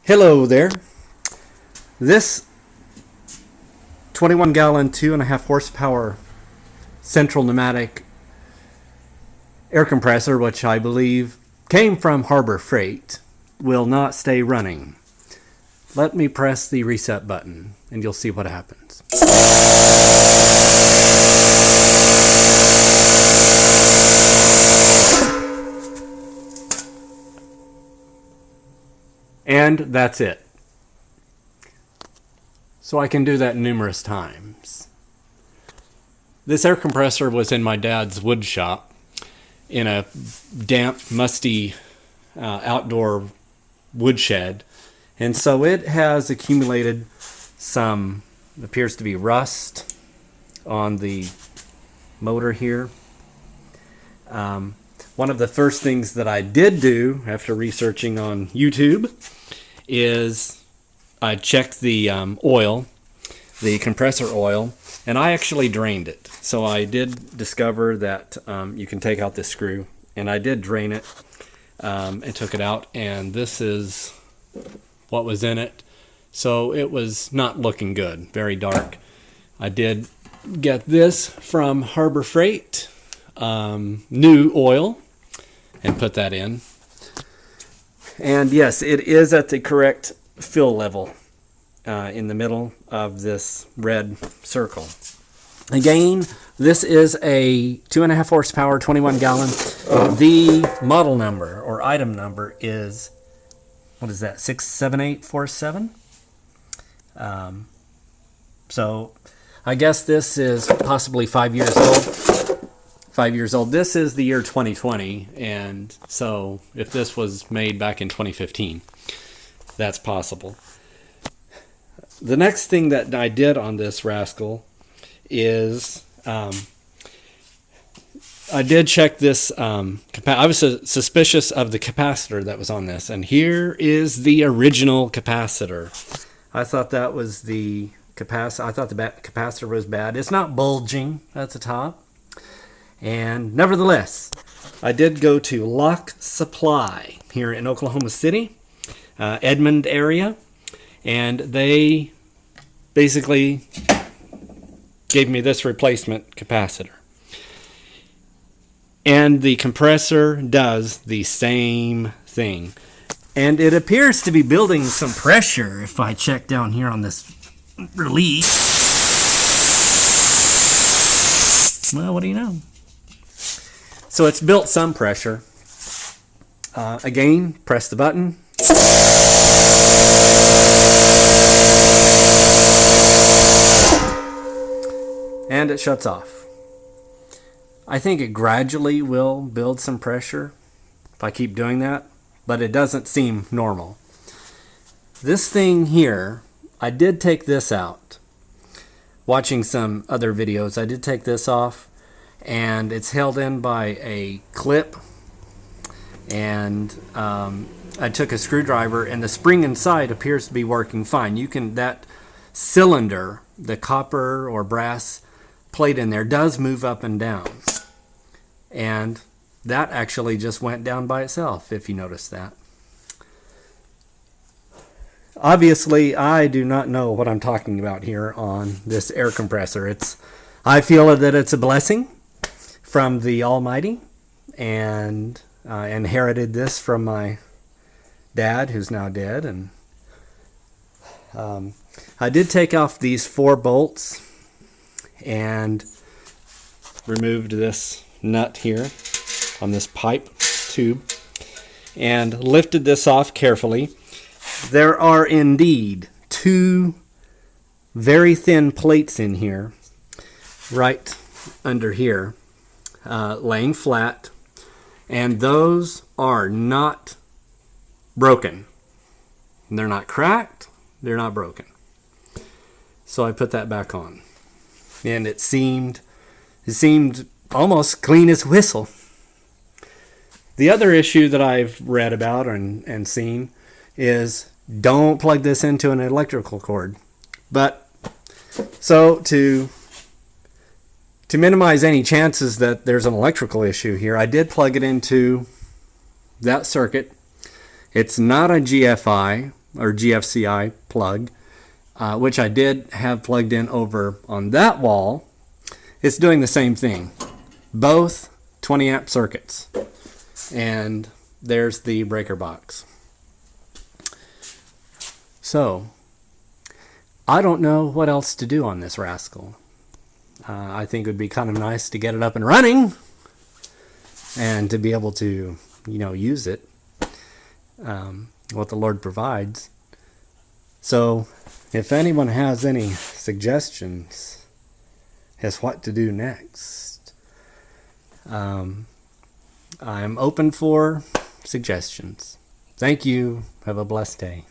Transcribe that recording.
Hello there. This 21 gallon, 2.5 horsepower central pneumatic air compressor, which I believe came from Harbor Freight, will not stay running. Let me press the reset button and you'll see what happens. And that's it. So I can do that numerous times. This air compressor was in my dad's wood shop in a damp, musty outdoor woodshed. And so it has accumulated some, appears to be rust on the motor here. One of the first things that I did do after researching on YouTube is I checked the oil, the compressor oil, and I actually drained it. So I did discover that you can take out this screw, and I did drain it and took it out, and this is what was in it. So it was not looking good, very dark. I did get this from Harbor Freight, new oil, and put that in. And yes, it is at the correct fill level in the middle of this red circle. Again, this is a 2.5 horsepower, 21 gallon. The model number or item number is, what is that, 67847? So I guess this is possibly 5 years old. 5 years old. This is the year 2020, and so if this was made back in 2015, that's possible. The next thing that I did on this rascal is I did check this. I was suspicious of the capacitor that was on this, and here is the original capacitor. I thought that was the capacitor. I thought the capacitor was bad. It's not bulging at the top. And nevertheless, I did go to Lock Supply here in Oklahoma City, Edmond area, and they basically gave me this replacement capacitor. And the compressor does the same thing. And it appears to be building some pressure if I check down here on this release. Well, what do you know? So it's built some pressure. Again, press the button. And it shuts off. I think it gradually will build some pressure if I keep doing that, but it doesn't seem normal. This thing here, I did take this out. Watching some other videos, I did take this off. And it's held in by a clip, and I took a screwdriver, and the spring inside appears to be working fine. You can, that cylinder, the copper or brass plate in there, does move up and down, and that actually just went down by itself, if you notice that. Obviously, I do not know what I'm talking about here on this air compressor. I feel that it's a blessing from the Almighty, and I inherited this from my dad, who's now dead. And I did take off these 4 bolts and removed this nut here on this pipe tube and lifted this off carefully. There are indeed 2 very thin plates in here, right under here, laying flat, and those are not broken. They're not cracked, they're not broken. So I put that back on, and it seemed almost clean as a whistle. The other issue that I've read about and seen is don't plug this into an electrical cord. But so to minimize any chances that there's an electrical issue here, I did plug it into that circuit. It's not a GFI. or GFCI plug, which I did have plugged in over on that wall. It's doing the same thing. Both 20 amp circuits. And there's the breaker box. So, I don't know what else to do on this rascal. I think it would be kind of nice to get it up and running and to be able to, use it, what the Lord provides. So, if anyone has any suggestions as what to do next, I'm open for suggestions. Thank you. Have a blessed day.